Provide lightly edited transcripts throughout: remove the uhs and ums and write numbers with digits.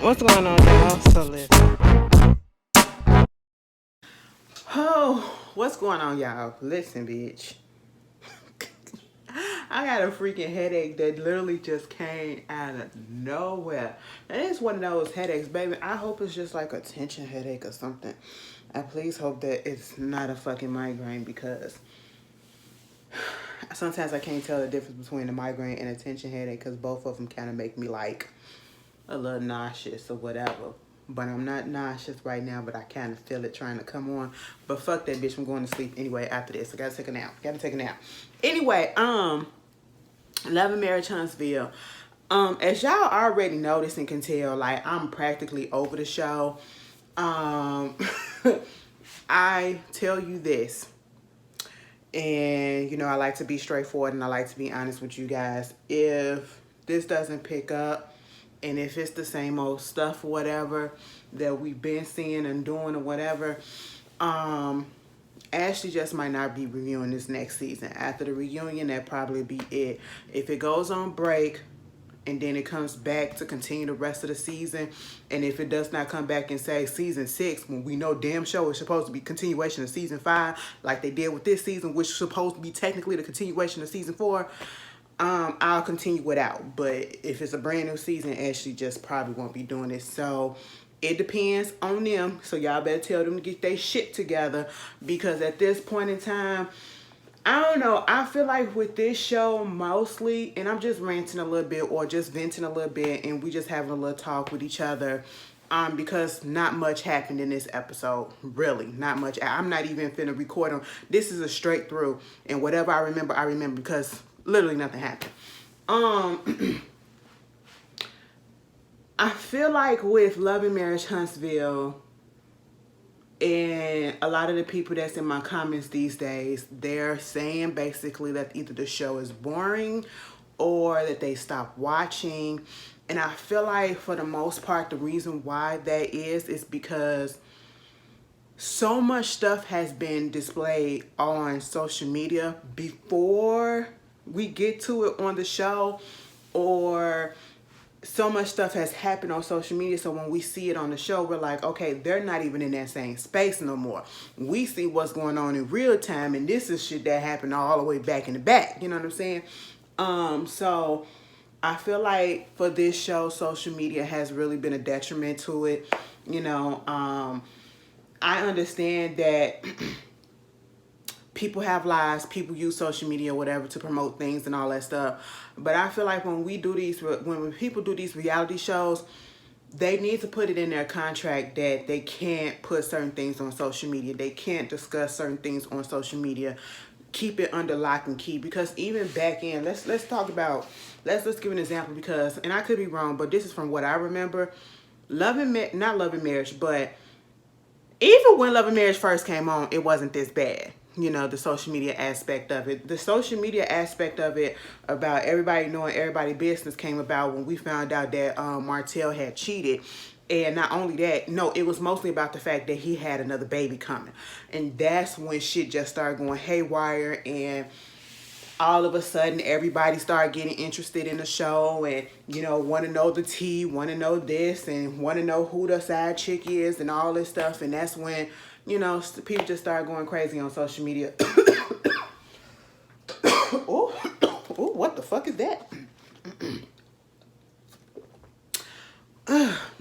What's going on, y'all? So listen. Oh, what's going on, y'all? Listen, bitch. I got a freaking headache that literally just came out of nowhere. And it's one of those headaches, baby. I hope it's just like a tension headache or something. I please hope that it's not a fucking migraine because sometimes I can't tell the difference between a migraine and a tension headache because both of them kind of make me like a little nauseous or whatever. But I'm not nauseous right now, but I kind of feel it trying to come on. But fuck that bitch, I'm going to sleep anyway after this. I gotta take a nap. Anyway, Love and Marriage Huntsville. As y'all already noticed and can tell, like I'm practically over the show. Um, I tell you this, and you know I like to be straightforward and I like to be honest with you guys. If this doesn't pick up, and if it's the same old stuff or whatever that we've been seeing and doing or whatever, Ashley just might not be reviewing this next season. After the reunion, that probably be it. If it goes on break and then it comes back to continue the rest of the season, and if it does not come back and say season 6, when we know damn show is supposed to be continuation of season 5, like they did with this season, which is supposed to be technically the continuation of season 4, I'll continue without. But if it's a brand new season, Ashley just probably won't be doing it. So it depends on them. So y'all better tell them to get their shit together, because at this point in time, I don't know. I feel like with this show mostly, and I'm just ranting a little bit or just venting a little bit, and we just having a little talk with each other. Because not much happened in this episode. Really, not much. I'm not even finna record them. This is a straight through, and whatever I remember because literally nothing happened. I feel like with Love and Marriage Huntsville, and a lot of the people that's in my comments these days, they're saying basically that either the show is boring or that they stopped watching. And I feel like for the most part, the reason why that is because so much stuff has been displayed on social media before we get to it on the show, or so much stuff has happened on social media, so when we see it on the show, we're like, okay, they're not even in that same space no more. We see what's going on in real time, and this is shit that happened all the way back in the back. You know what I'm saying? So I feel like for this show, social media has really been a detriment to it. You know, I understand that people have lives, people use social media or whatever to promote things and all that stuff. But I feel like when people do these reality shows, they need to put it in their contract that they can't put certain things on social media. They can't discuss certain things on social media. Keep it under lock and key, because even back in, let's give an example, because, and I could be wrong, but this is from what I remember. Not Love and Marriage, but even when Love and Marriage first came on, it wasn't this bad. You know, the social media aspect of it. The social media aspect of it about everybody knowing everybody's business came about when we found out that Martell had cheated. And not only that, no, it was mostly about the fact that he had another baby coming. And that's when shit just started going haywire, and all of a sudden everybody started getting interested in the show, and you know, want to know the tea, want to know this, and want to know who the side chick is and all this stuff. And that's when, you know, people just started going crazy on social media. Oh, what the fuck is that?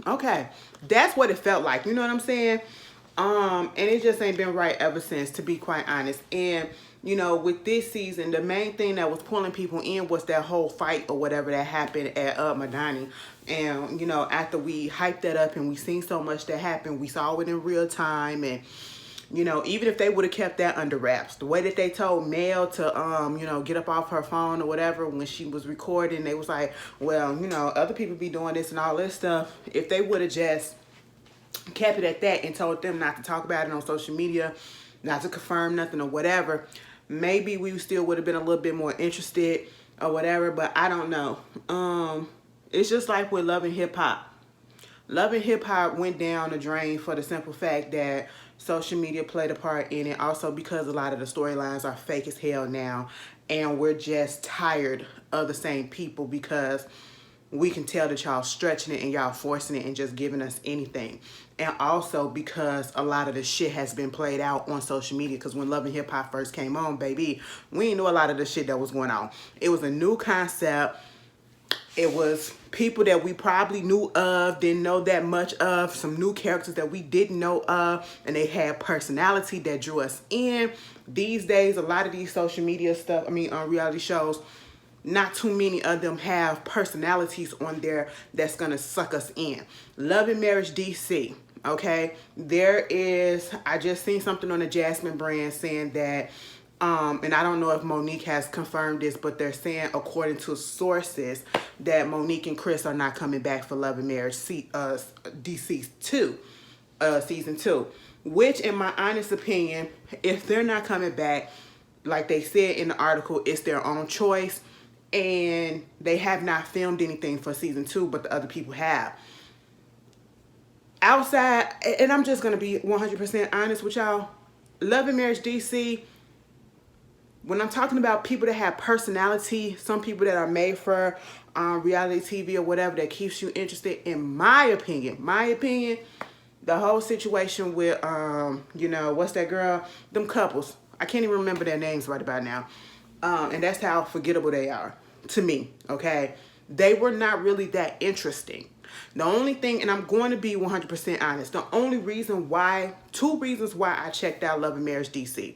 Okay, that's what it felt like. You know what I'm saying? And it just ain't been right ever since, to be quite honest. And you know, with this season, the main thing that was pulling people in was that whole fight or whatever that happened at Madani. And you know, after we hyped that up and we seen so much that happened, we saw it in real time. And you know, even if they would have kept that under wraps, the way that they told Mel to, you know, get up off her phone or whatever when she was recording, they was like, well, you know, other people be doing this and all this stuff. If they would have just kept it at that and told them not to talk about it on social media, not to confirm nothing or whatever, maybe we still would have been a little bit more interested or whatever. But I don't know. It's just like with Love and Hip Hop. Love and Hip Hop went down the drain for the simple fact that social media played a part in it. Also because a lot of the storylines are fake as hell now, and we're just tired of the same people, because we can tell that y'all stretching it and y'all forcing it and just giving us anything. And also because a lot of the shit has been played out on social media, because when Love and Hip Hop first came on, baby, we didn't know a lot of the shit that was going on. It was a new concept. It was people that we probably knew of, didn't know that much of, some new characters that we didn't know of, and they had personality that drew us in. These days, a lot of these social media stuff, reality shows, not too many of them have personalities on there that's gonna suck us in. Love and Marriage DC, okay? I just seen something on the Jasmine brand saying that, and I don't know if Monique has confirmed this, but they're saying, according to sources, that Monique and Chris are not coming back for Love and Marriage DC 2, season 2. Which, in my honest opinion, if they're not coming back, like they said in the article, it's their own choice. And they have not filmed anything for season 2, but the other people have. Outside, and I'm just going to be 100% honest with y'all, Love and Marriage DC, when I'm talking about people that have personality, some people that are made for reality TV or whatever that keeps you interested, in my opinion, the whole situation with, what's that girl? Them couples. I can't even remember their names right about now. And that's how forgettable they are to me, okay? They were not really that interesting. The only thing, and I'm going to be 100% honest, two reasons why I checked out Love and Marriage DC.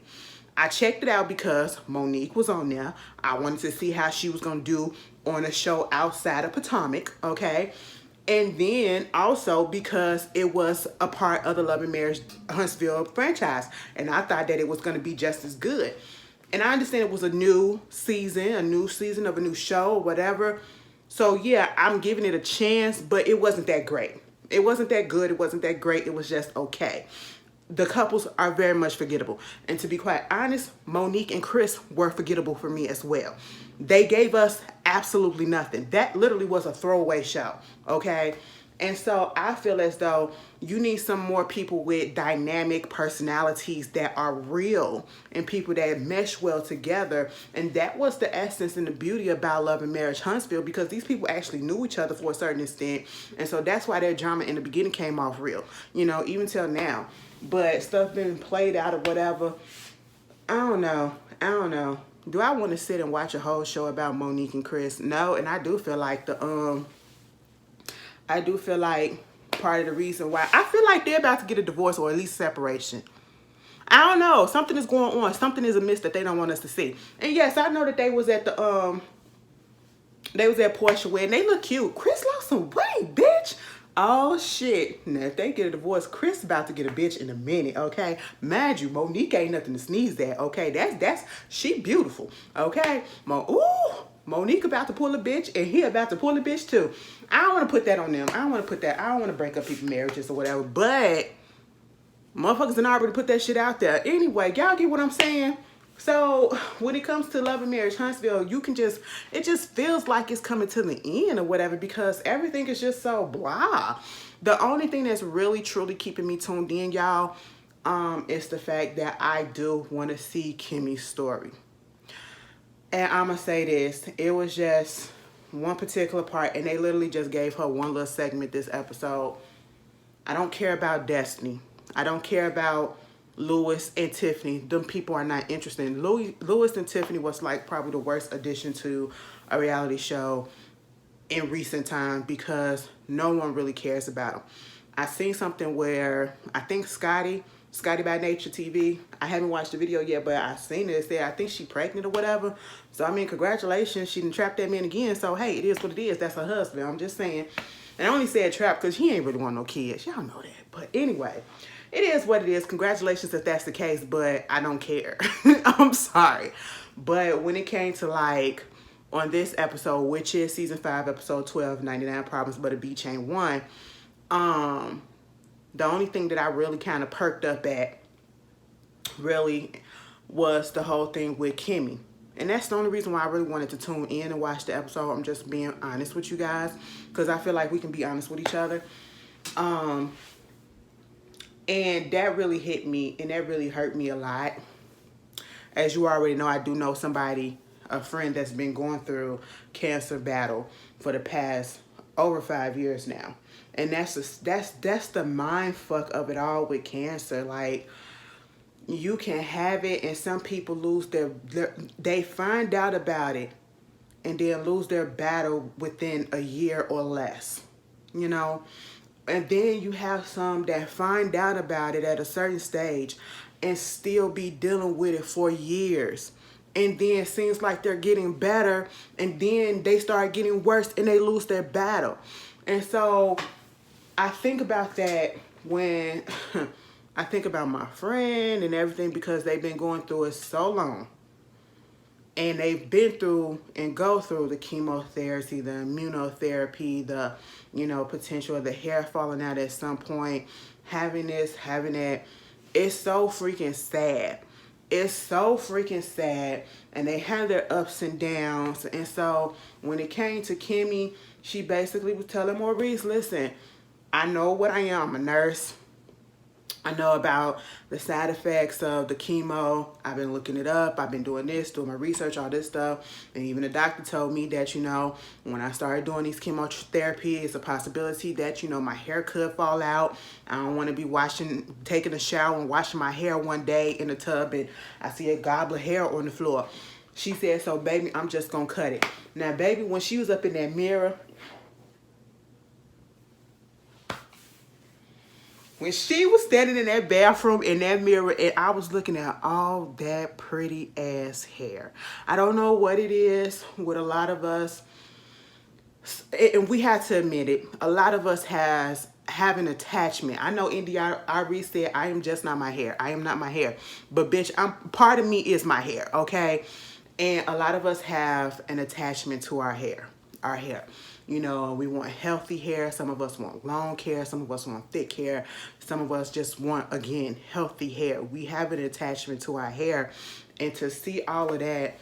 I checked it out because Monique was on there. I wanted to see how she was going to do on a show outside of Potomac, okay? And then also because it was a part of the Love and Marriage Huntsville franchise. And I thought that it was going to be just as good. And I understand it was a new season of a new show or whatever. So yeah, I'm giving it a chance, but it wasn't that great. It wasn't that good. It wasn't that great. It was just okay. The couples are very much forgettable. And to be quite honest, Monique and Chris were forgettable for me as well. They gave us absolutely nothing. That literally was a throwaway show, okay? And so I feel as though you need some more people with dynamic personalities that are real and people that mesh well together. And that was the essence and the beauty about Love and Marriage Huntsville, because these people actually knew each other for a certain extent. And so that's why their drama in the beginning came off real, even till now. But stuff been played out or whatever. I don't know. Do I want to sit and watch a whole show about Monique and Chris? No, and I do feel like part of the reason why I feel like they're about to get a divorce or at least separation. I don't know. Something is going on. Something is amiss that they don't want us to see. And yes, I know that they was at Portia wedding. They look cute. Chris lost some weight, bitch. Oh shit. Now if they get a divorce, Chris about to get a bitch in a minute, okay? Mind you, Monique ain't nothing to sneeze at, okay? She beautiful, okay? Monique about to pull a bitch and he about to pull a bitch too. I don't want to put that on them. I don't want to break up people's marriages or whatever, but motherfuckers done already put that shit out there. Anyway, y'all get what I'm saying? So when it comes to Love and Marriage Huntsville, it just feels like it's coming to the end or whatever, because everything is just so blah. The only thing that's really truly keeping me tuned in, y'all, is the fact that I do want to see Kimmy's story. And I'm going to say this, it was just one particular part, and they literally just gave her one little segment this episode. I don't care about Destiny. I don't care about Louis and Tiffany. Them people are not interested. Louis and Tiffany was like probably the worst addition to a reality show in recent time, because no one really cares about them. I seen something where I think Scotty by Nature TV, I haven't watched the video yet, but I seen it. I think she pregnant or whatever. So I mean, congratulations, she done trapped that man again. So hey, it is what it is. That's her husband. I'm just saying. And I only said trap because he ain't really want no kids. Y'all know that. But anyway, it is what it is. Congratulations if that's the case, but I don't care. I'm sorry. But when it came to like on this episode, which is season 5, episode 12, 99 Problems But a Beach Ain't One, the only thing that I really kind of perked up at really was the whole thing with Kimmy. And that's the only reason why I really wanted to tune in and watch the episode. I'm just being honest with you guys, because I feel like we can be honest with each other. And that really hit me, and that really hurt me a lot. As you already know, I do know somebody a friend that's been going through cancer battle for the past over 5 years now. And that's the mind fuck of it all with cancer. Like, you can have it, and some people lose they find out about it and then lose their battle within a year or less, you know. And then you have some that find out about it at a certain stage and still be dealing with it for years. And then it seems like they're getting better, and then they start getting worse and they lose their battle. And so I think about that when I think about my friend and everything, because they've been going through it so long. And they've been through and go through the chemotherapy, the immunotherapy, the, you know, potential of the hair falling out at some point, having this, having that. It's so freaking sad. It's so freaking sad. And they have their ups and downs. And so when it came to Kimmy, she basically was telling Maurice, listen, I know what I am. I'm a nurse. I know about the side effects of the chemo. I've been looking it up. I've been doing this, doing my research, all this stuff. And even the doctor told me that, you know, when I started doing these chemotherapy, it's a possibility that, you know, my hair could fall out. I don't want to be taking a shower and washing my hair one day in the tub and I see a goblet of hair on the floor. She said, so baby, I'm just going to cut it. Now, baby, when she was up in that mirror, when she was standing in that bathroom in that mirror and I was looking at all that pretty ass hair. I don't know what it is with a lot of us, and we have to admit it, a lot of us have an attachment. I know India Ari said, I am just not my hair. I am not my hair. But bitch, part of me is my hair, okay? And a lot of us have an attachment to our hair. Our hair. You know, we want healthy hair. Some of us want long hair. Some of us want thick hair. Some of us just want, again, healthy hair. We have an attachment to our hair. And to see all of that,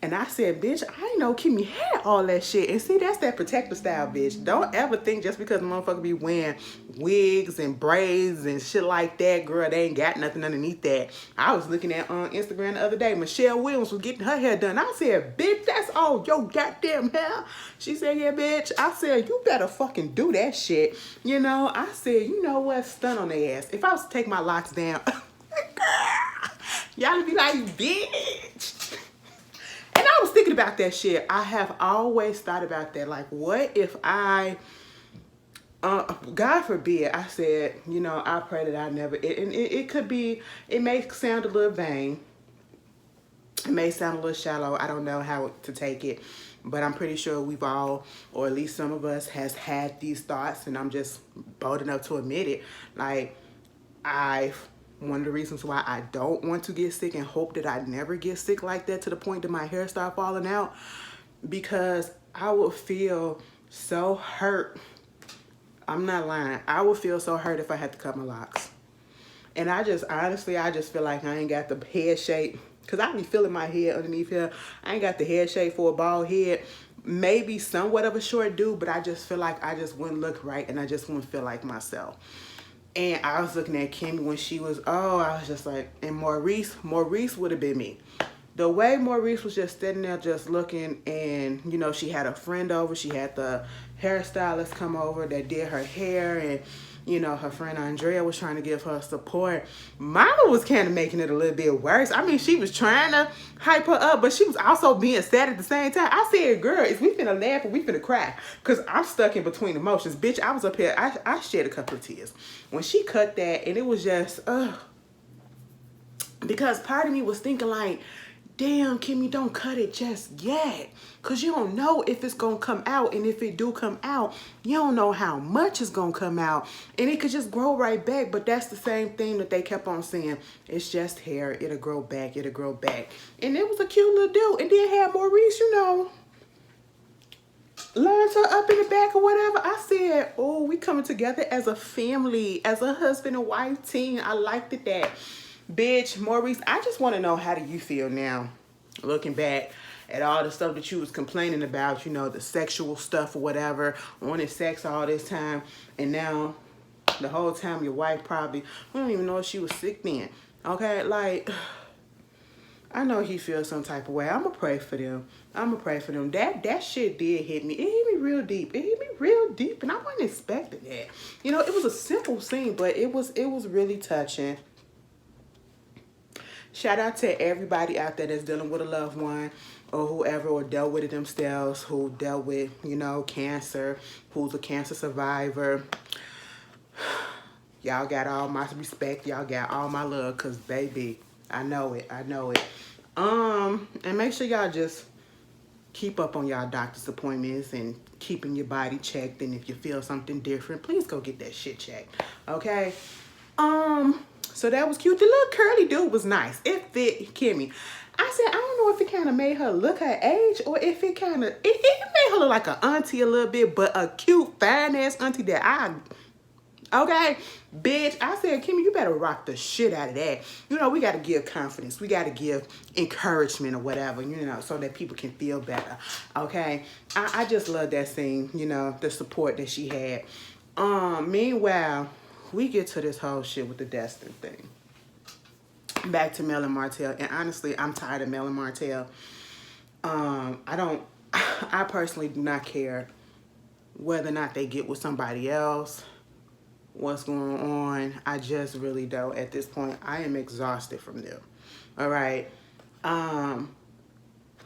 and I said, bitch, I ain't know Kimmy had all that shit. And see, that's that protector style, bitch. Don't ever think just because the motherfucker be wearing wigs and braids and shit like that, girl, they ain't got nothing underneath that. I was looking at on Instagram the other day, Michelle Williams was getting her hair done. I said, bitch, that's all your goddamn hair. She said, yeah, bitch. I said, you better fucking do that shit. You know, I said, you know what? Stun on their ass. If I was to take my locks down, y'all would be like, bitch. And I was thinking about that shit. I have always thought about that. Like, what if I, God forbid, I said, you know, I pray that I never, it could be, it may sound a little vain. It may sound a little shallow. I don't know how to take it. But I'm pretty sure we've all, or at least some of us, has had these thoughts. And I'm just bold enough to admit it. Like, one of the reasons why I don't want to get sick and hope that I never get sick like that to the point that my hair start falling out, because I would feel so hurt. I'm not lying. I would feel so hurt if I had to cut my locks. And I just, honestly, I just feel like I ain't got the head shape, because I be feeling my head underneath here. I ain't got the head shape for a bald head. Maybe somewhat of a short dude, but I just feel like I just wouldn't look right and I just wouldn't feel like myself. And I was looking at Kimmy when she was, I was just like, and Maurice would have been me. The way Maurice was just sitting there just looking, and, you know, she had a friend over. She had the hairstylist come over that did her hair, and, you know, her friend Andrea was trying to give her support. Mama was kind of making it a little bit worse. I mean, she was trying to hype her up, but she was also being sad at the same time. I said, girl, is we finna laugh or we finna cry? Because I'm stuck in between emotions. Bitch, I was up here. I shed a couple of tears when she cut that, and it was just, because part of me was thinking like, damn, Kimmy, don't cut it just yet. Because you don't know if it's going to come out. And if it do come out, you don't know how much is going to come out. And it could just grow right back. But that's the same thing that they kept on saying. It's just hair. It'll grow back. It'll grow back. And it was a cute little dude. And then had Maurice, you know, lined her up in the back or whatever. I said, oh, we coming together as a family, as a husband and wife team. I liked it that. Bitch, Maurice, I just want to know, how do you feel now, looking back at all the stuff that you was complaining about, you know, the sexual stuff or whatever, wanting sex all this time, and now the whole time your wife probably, we don't even know if she was sick then, okay? Like, I know he feels some type of way. I'ma pray for them. I'ma pray for them. That shit did hit me. It hit me real deep. It hit me real deep, and I wasn't expecting that. You know, it was a simple scene, but it was really touching. Shout out to everybody out there that's dealing with a loved one or whoever, or dealt with it themselves, who dealt with, you know, cancer, who's a cancer survivor. Y'all got all my respect. Y'all got all my love, because baby, I know it. I know it. And make sure y'all just keep up on y'all doctor's appointments and keeping your body checked. And if you feel something different, please go get that shit checked. Okay? So that was cute. The little curly dude was nice. It fit Kimmy. I said, I don't know if it kind of made her look her age, or if it kind of, it made her look like an auntie a little bit, but a cute, fine-ass auntie that okay, bitch, I said, Kimmy, you better rock the shit out of that. You know, we got to give confidence. We got to give encouragement or whatever, you know, so that people can feel better, okay? I just love that scene, you know, the support that she had. Meanwhile, we get to this whole shit with the Destin thing. Back to Mel and Martell. And honestly, I'm tired of Mel and Martell. I personally do not care whether or not they get with somebody else, what's going on. I just really don't. At this point, I am exhausted from them. All right.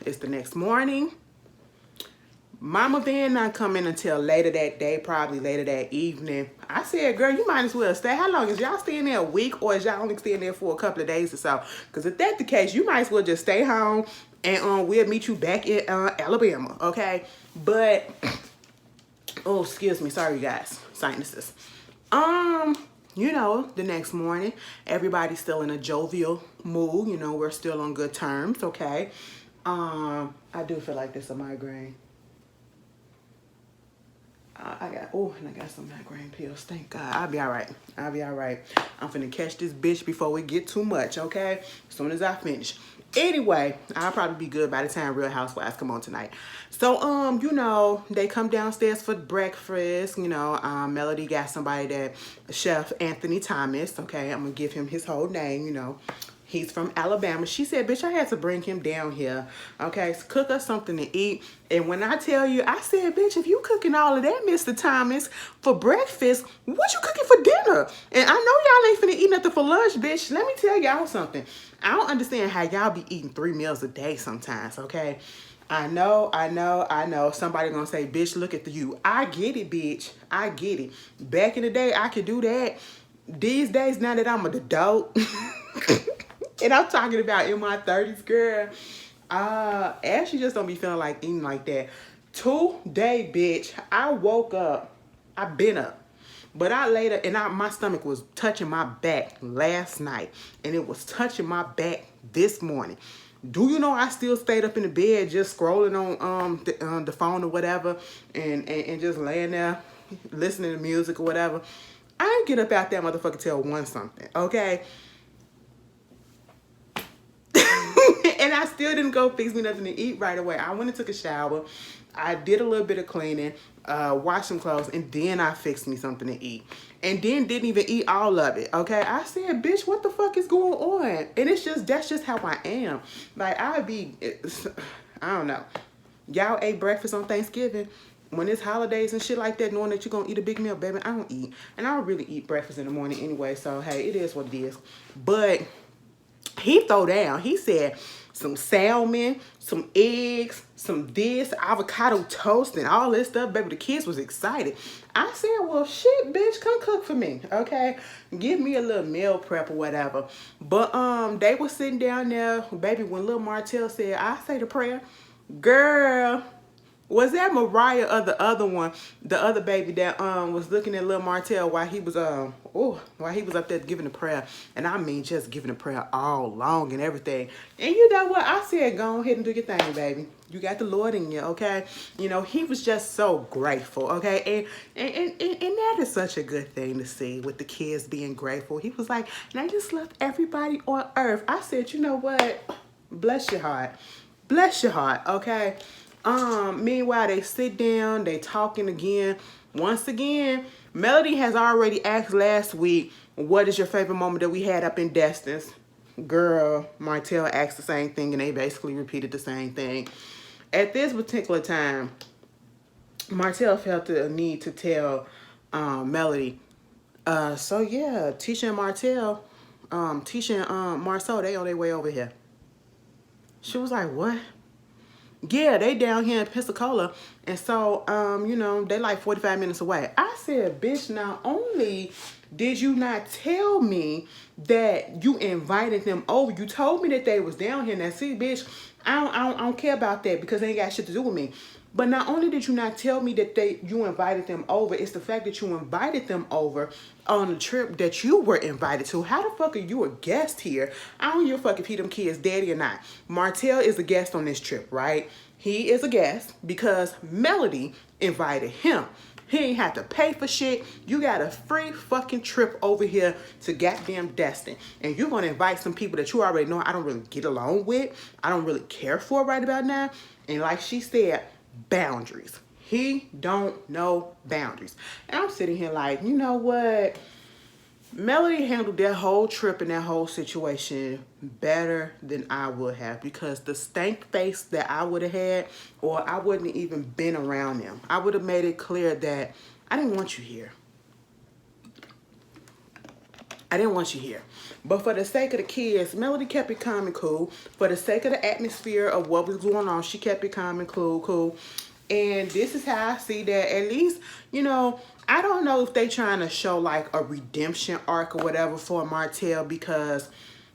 It's the next morning. Mama Van not coming until later that day, probably later that evening. I said, girl, you might as well stay. How long? Is y'all staying there a week, or is y'all only staying there for a couple of days or so? Because if that's the case, you might as well just stay home, and we'll meet you back in Alabama, okay? But, oh, excuse me. Sorry, you guys. Sinuses. You know, the next morning, everybody's still in a jovial mood. You know, we're still on good terms, okay? I do feel like this is a migraine. And I got some migraine pills. Thank God. I'll be all right. I'll be all right. I'm finna catch this bitch before we get too much, okay? As soon as I finish. Anyway, I'll probably be good by the time Real Housewives come on tonight. So, you know, they come downstairs for breakfast. You know, Melody got somebody that, Chef Anthony Thomas, okay? I'm gonna give him his whole name, you know. He's from Alabama. She said, bitch, I had to bring him down here. Okay, so cook us something to eat. And when I tell you, I said, bitch, if you cooking all of that, Mr. Thomas, for breakfast, what you cooking for dinner? And I know y'all ain't finna eat nothing for lunch, bitch. Let me tell y'all something. I don't understand how y'all be eating 3 meals a day sometimes, okay? I know. Somebody gonna say, bitch, look at you. I get it, bitch. I get it. Back in the day, I could do that. These days, now that I'm an adult, and I'm talking about in my 30s, girl, Ashley just don't be feeling like eating like that. Today, bitch, I woke up. I've been up. But I laid up, and my stomach was touching my back last night. And it was touching my back this morning. Do you know I still stayed up in the bed just scrolling on the phone or whatever, and just laying there listening to music or whatever. I didn't get up out that motherfucker till 1 something, okay? And I still didn't go fix me nothing to eat right away. I went and took a shower. I did a little bit of cleaning, washed some clothes, and then I fixed me something to eat. And then didn't even eat all of it, okay? I said, bitch, what the fuck is going on? And that's just how I am. Like, I don't know. Y'all ate breakfast on Thanksgiving. When it's holidays and shit like that, knowing that you're going to eat a big meal, baby, I don't eat. And I don't really eat breakfast in the morning anyway, so, hey, it is what it is. But he throw down. He said some salmon, some eggs, some this, avocado toast, and all this stuff. Baby, the kids was excited. I said, well, shit, bitch, come cook for me, okay? Give me a little meal prep or whatever. But they were sitting down there, baby, when Lil Martell said, I say the prayer. Girl, was that Mariah or the other one, the other baby that was looking at Lil Martell while he was while he was up there giving the prayer? And I mean just giving the prayer all long and everything. And you know what? I said, go ahead and do your thing, baby. You got the Lord in you, okay? You know, he was just so grateful, okay? And that is such a good thing to see, with the kids being grateful. He was like, and I just love everybody on earth. I said, you know what? Bless your heart. Bless your heart, okay? Meanwhile, they sit down, they talking again. Once again, Melody has already asked last week, what is your favorite moment that we had up in Destin's? girl, Martell asked the same thing, and they basically repeated the same thing. At this particular time, Martell felt the need to tell Melody, so yeah, Tisha and Martell, Tisha and Marceau, they on their way over here. She was like, what? Yeah, they down here in Pensacola. And so, you know, they like 45 minutes away. I said, bitch, not only did you not tell me that you invited them over, you told me that they was down here. Now, see, bitch, I don't care about that because they ain't got shit to do with me. But not only did you not tell me that you invited them over, it's the fact that you invited them over on a trip that you were invited to. How the fuck are you a guest here? I don't give a fuck if he them kids daddy or not. Martell is a guest on this trip, right? He is a guest because Melody invited him. He ain't have to pay for shit. You got a free fucking trip over here to goddamn Destin. And you're going to invite some people that you already know I don't really get along with. I don't really care for right about now. And like she said, boundaries. He don't know boundaries. And I'm sitting here like, you know what? Melody handled that whole trip and that whole situation better than I would have, because the stank face that I would have had, or I wouldn't even been around them. I would have made it clear that I didn't want you here. I didn't want you here. But for the sake of the kids, Melody kept it calm and cool. For the sake of the atmosphere of what was going on, she kept it calm and cool. And this is how I see that, at least, you know, I don't know if they trying to show like a redemption arc or whatever for Martell, because,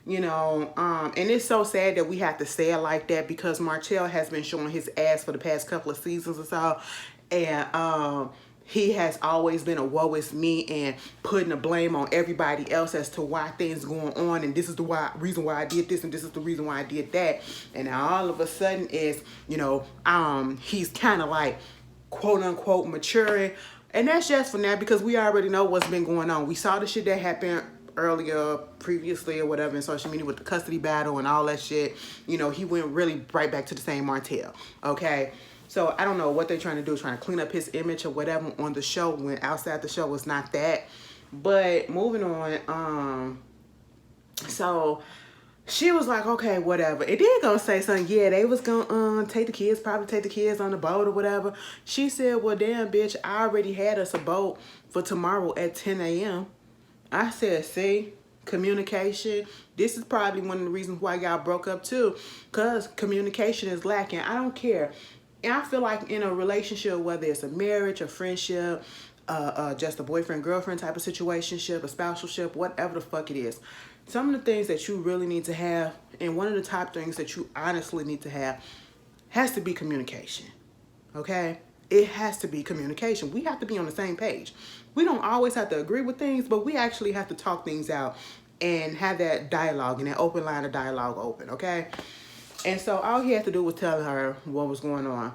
you know, and it's so sad that we have to say it like that, because Martell has been showing his ass for the past couple of seasons or so. And he has always been a woe is me and putting the blame on everybody else as to why things going on, and this is the reason why I did this, and this is the reason why I did that. And now all of a sudden is, you know, he's kind of like quote unquote maturing. And that's just for now, because we already know what's been going on. We saw the shit that happened earlier, previously or whatever in social media with the custody battle and all that shit. You know, he went really right back to the same Martell, okay? So I don't know what they're trying to do, trying to clean up his image or whatever on the show, when outside the show was not that. But moving on, so she was like, okay, whatever. It did go say something. Yeah, they was gonna probably take the kids on the boat or whatever. She said, well, damn, bitch, I already had us a boat for tomorrow at 10 a.m. I said, see, communication. This is probably one of the reasons why y'all broke up too, because communication is lacking. I don't care. And I feel like in a relationship, whether it's a marriage, a friendship, just a boyfriend-girlfriend type of situationship, a spousalship, whatever the fuck it is, some of the things that you really need to have, and one of the top things that you honestly need to have, has to be communication, okay? It has to be communication. We have to be on the same page. We don't always have to agree with things, but we actually have to talk things out and have that dialogue and that open line of dialogue open, okay? And so all he had to do was tell her what was going on.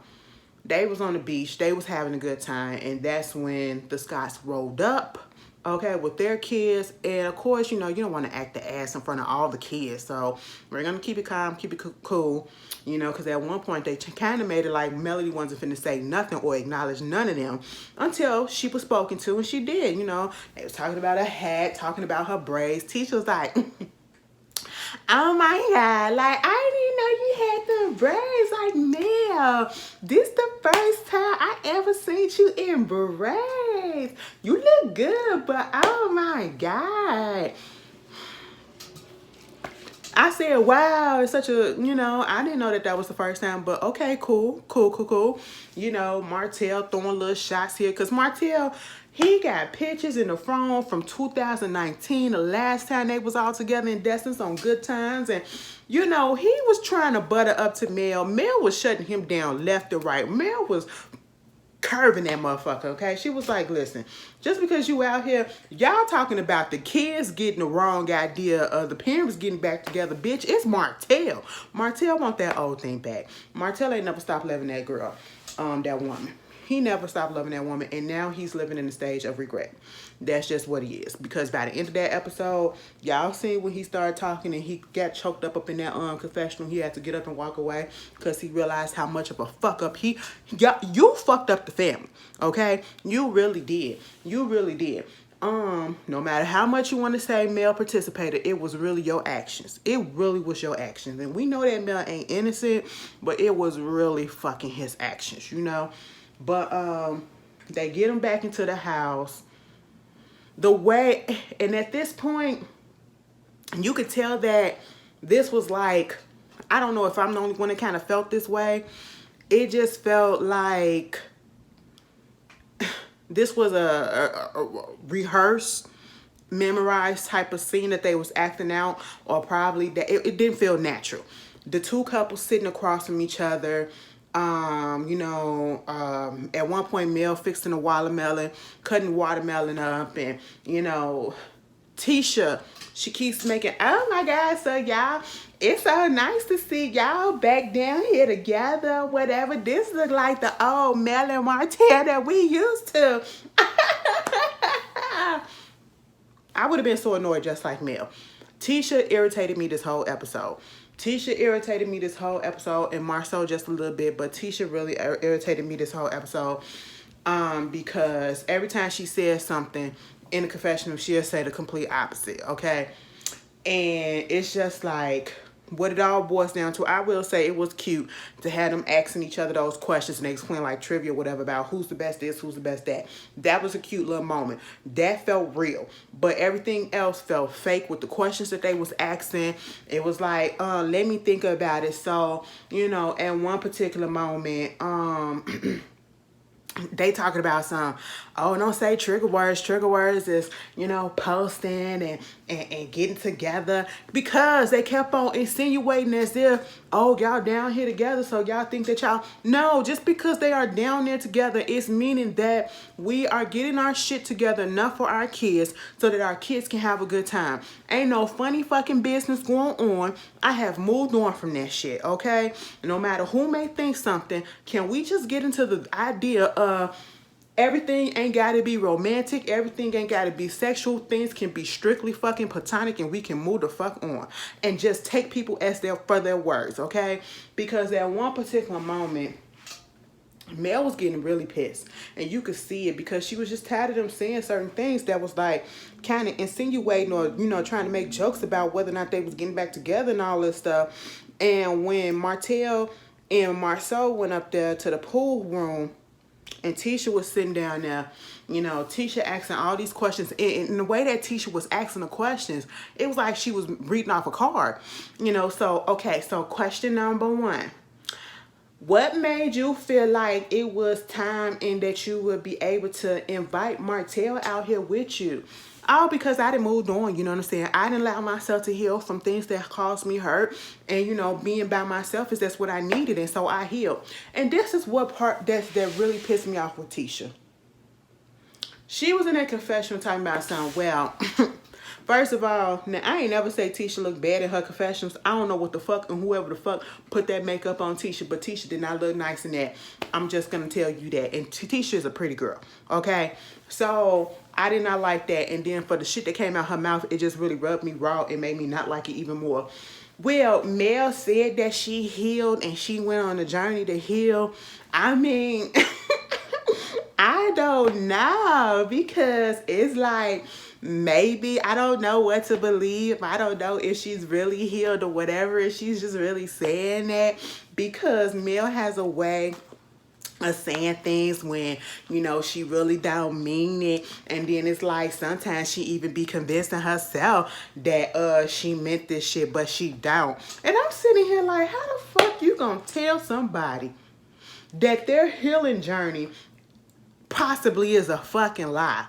They was on the beach. They was having a good time. And that's when the Scotts rolled up, okay, with their kids. And, of course, you know, you don't want to act the ass in front of all the kids. So we're going to keep it calm, keep it cool, you know, because at one point they kind of made it like Melody wasn't finna say nothing or acknowledge none of them until she was spoken to, and she did, you know. They was talking about her hat, talking about her braids. Tisha was like, oh my God, like, I didn't know you had them braids. Like, man, this the first time I ever seen you in braids. You look good, but oh my God. I said, wow, it's such a, you know, I didn't know that was the first time, but okay, cool. You know, Martell throwing little shots here, because Martell, he got pictures in the phone from 2019, the last time they was all together in Destin on Good Times. And, you know, he was trying to butter up to Mel. Mel was shutting him down left and right. Mel was curving that motherfucker, okay? She was like, listen, just because you out here, y'all talking about the kids getting the wrong idea of the parents getting back together, bitch, it's Martell. Martell want that old thing back. Martell ain't never stopped loving that girl, that woman. he never stopped loving that woman, and now he's living in the stage of regret. That's just what he is. Because by the end of that episode, y'all seen when he started talking and he got choked up in that confessional. He had to get up and walk away because he realized how much of a fuck up you fucked up the family. Okay, you really did. You really did. No matter how much you want to say Mel participated, it was really your actions. It really was your actions. And we know that Mel ain't innocent, but it was really fucking his actions, you know? But they get him back into the house. The way, and at this point, you could tell that this was like, I don't know if I'm the only one that kind of felt this way. It just felt like this was a rehearsed, memorized type of scene that they was acting out, or probably that it didn't feel natural. The two couples sitting across from each other, you know, at one point Mel fixing a watermelon, cutting watermelon up, and you know, Tisha, she keeps making, oh my God, so y'all, it's so nice to see y'all back down here together, whatever. This look like the old Mel and Martell that we used to. I would have been so annoyed just like Mel. Tisha irritated me this whole episode. And Marcel just a little bit, but Tisha really irritated me this whole episode because every time she says something in the confessional, she'll say the complete opposite, okay? And it's just like, what it all boils down to, I will say it was cute to have them asking each other those questions and they explain like trivia or whatever about who's the best this, who's the best that. That was a cute little moment. That felt real. But everything else felt fake with the questions that they was asking. It was like, let me think about it. So, you know, at one particular moment, they talking about some, oh, don't say trigger words. Trigger words is, you know, posting and getting together, because they kept on insinuating as if, oh, y'all down here together, so y'all think that y'all, no, just because they are down there together, it's meaning that we are getting our shit together enough for our kids so that our kids can have a good time. Ain't no funny fucking business going on. I have moved on from that shit, okay? No matter who may think something, can we just get into the idea of everything ain't gotta be romantic, everything ain't gotta be sexual, things can be strictly fucking platonic, and we can move the fuck on and just take people as for their words, okay? Because at one particular moment, Mel was getting really pissed, and you could see it because she was just tired of them saying certain things that was like kind of insinuating, or you know, trying to make jokes about whether or not they was getting back together and all this stuff. And when Martell and Marceau went up there to the pool room, and Tisha was sitting down there, you know, Tisha asking all these questions. And the way that Tisha was asking the questions, it was like she was reading off a card. You know, so, okay, so question number one. What made you feel like it was time and that you would be able to invite Martell out here with you? All because I done moved on, you know what I'm saying? I didn't allow myself to heal from things that caused me hurt. And, you know, being by myself is that's what I needed. And so I healed. And this is what part that really pissed me off with Tisha. She was in that confessional talking about something. Well, first of all, now I ain't never say Tisha looked bad in her confessions. I don't know what the fuck and whoever the fuck put that makeup on Tisha, but Tisha did not look nice in that. I'm just going to tell you that. And Tisha is a pretty girl, okay? So I did not like that. And then for the shit that came out her mouth, it just really rubbed me raw and made me not like it even more. Well, Mel said that she healed and she went on a journey to heal. I mean, I don't know, because it's like, maybe, I don't know what to believe. I don't know if she's really healed or whatever, if she's just really saying that, because Mel has a way of saying things when, you know, she really don't mean it. And then it's like sometimes she even be convincing herself that she meant this shit, but she don't. And I'm sitting here like, how the fuck you gonna tell somebody that their healing journey possibly is a fucking lie?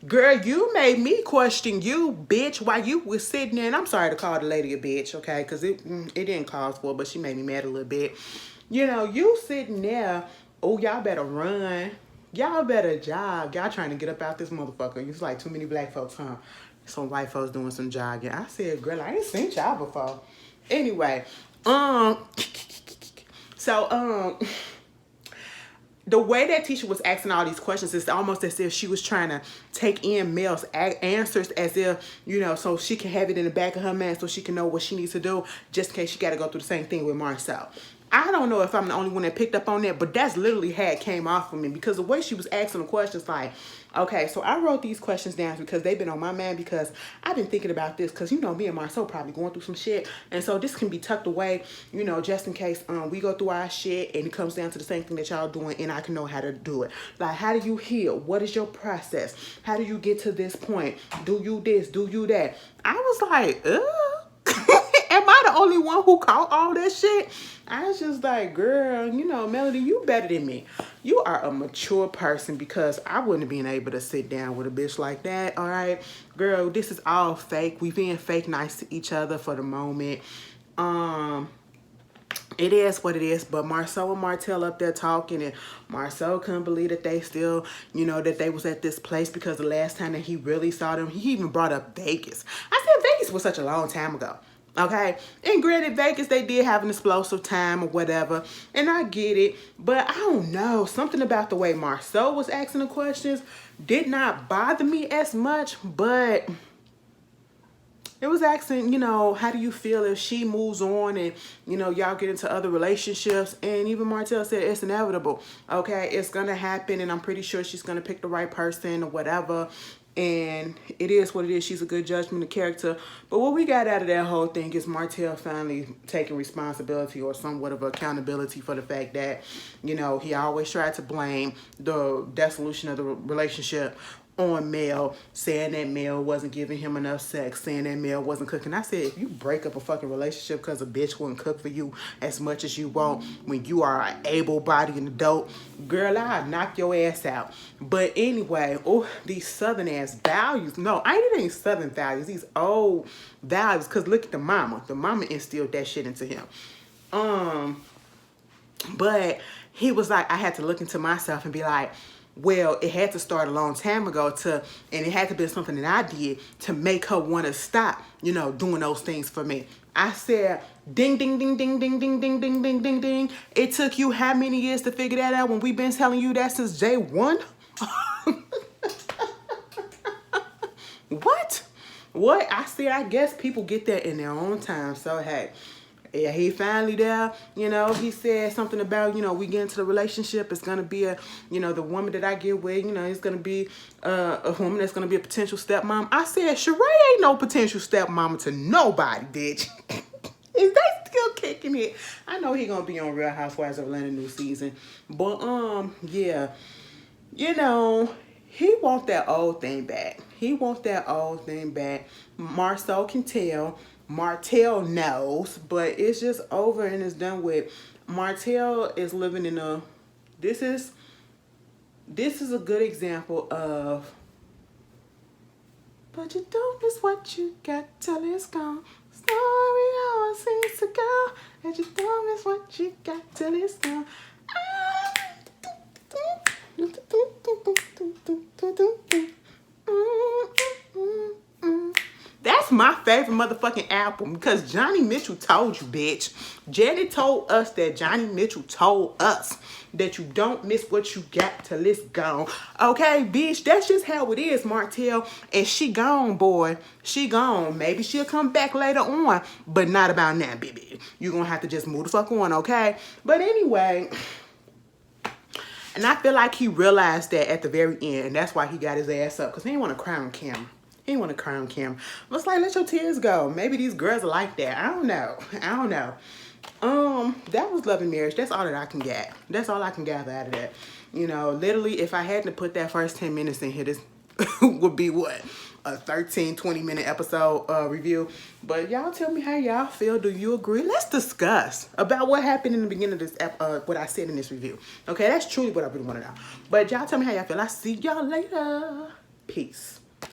Girl, you made me question you, bitch, while you was sitting there. And I'm sorry to call the lady a bitch, okay? Because it didn't cause for it, but she made me mad a little bit. You know, you sitting there, oh, y'all better run. Y'all better jog. Y'all trying to get up out this motherfucker. It's like too many black folks, huh? Some white folks doing some jogging. I said, girl, I ain't seen y'all before. Anyway, the way that teacher was asking all these questions, it's almost as if she was trying to take in Mel's answers as if, you know, so she can have it in the back of her mind so she can know what she needs to do just in case she got to go through the same thing with Marcel. I don't know if I'm the only one that picked up on that, but that's literally how it came off of me, because the way she was asking the questions, like, okay, so I wrote these questions down because they've been on my mind, because I've been thinking about this, because, you know, me and Marcel probably going through some shit, and so this can be tucked away, you know, just in case we go through our shit and it comes down to the same thing that y'all doing, and I can know how to do it. Like, how do you heal? What is your process? How do you get to this point? Do you this? Do you that? I was like, am I the only one who caught all that shit? I was just like, girl, you know, Melody, you better than me. You are a mature person, because I wouldn't have been able to sit down with a bitch like that, all right? Girl, this is all fake. We being fake nice to each other for the moment. It is what it is, but Marcel and Martell up there talking, and Marcel couldn't believe that they still, you know, that they was at this place, because the last time that he really saw them, he even brought up Vegas. I said Vegas was such a long time ago. Okay, and granted, Vegas, they did have an explosive time or whatever, and I get it, but I don't know, something about the way Marcel was asking the questions did not bother me as much, but it was asking, you know, how do you feel if she moves on and, you know, y'all get into other relationships? And even Martell said it's inevitable. Okay, it's going to happen, and I'm pretty sure she's going to pick the right person or whatever. And it is what it is. She's a good judgment of character. But what we got out of that whole thing is Martell finally taking responsibility or somewhat of accountability for the fact that, you know, he always tried to blame the dissolution of the relationship on Mel, saying that Mel wasn't giving him enough sex, saying that Mel wasn't cooking. I said, if you break up a fucking relationship because a bitch wouldn't cook for you as much as you want when you are an able-bodied adult, girl, I'll knock your ass out. But anyway, oh, these southern ass values. No, it ain't southern values. These old values, because look at the mama. The mama instilled that shit into him. But he was like, I had to look into myself and be like, well, it had to start a long time ago and it had to be something that I did to make her want to stop, you know, doing those things for me. I said, ding, ding, ding, ding, ding, ding, ding, ding, ding, ding, ding. It took you how many years to figure that out when we've been telling you that since J1? What? I said, I guess people get that in their own time. So, hey. Yeah, he finally there, you know, he said something about, you know, we get into the relationship, it's going to be a, you know, the woman that I get with, you know, it's going to be a woman that's going to be a potential stepmom. I said, Sheree ain't no potential stepmama to nobody, bitch. Is they still kicking it? I know he going to be on Real Housewives of Atlanta new season, but, yeah, you know, he want that old thing back. He want that old thing back. Marcel can tell. Martell knows, but it's just over and it's done with. Martell is living in a, this is a good example of, but you don't miss what you got till it's gone. Story always seems to go, and you don't miss what you got till it's gone. That's my favorite motherfucking album, because Johnny Mitchell told you, bitch. Janet told us that Johnny Mitchell told us that you don't miss what you got till it's gone. Okay, bitch, that's just how it is, Martell. And she gone, boy. She gone. Maybe she'll come back later on, but not about now, baby. You're gonna have to just move the fuck on, okay? But anyway, and I feel like he realized that at the very end, and that's why he got his ass up, because he didn't want to cry on camera. He didn't want to cry on camera. I was like, let your tears go. Maybe these girls are like that. I don't know. That was Love and Marriage. That's all that I can get. That's all I can gather out of that. You know, literally, if I hadn't put that first 10 minutes in here, this would be what? A 13, 20-minute episode review. But y'all tell me how y'all feel. Do you agree? Let's discuss about what happened in the beginning of this, what I said in this review. Okay, that's truly what I really want to know. But y'all tell me how y'all feel. I'll see y'all later. Peace.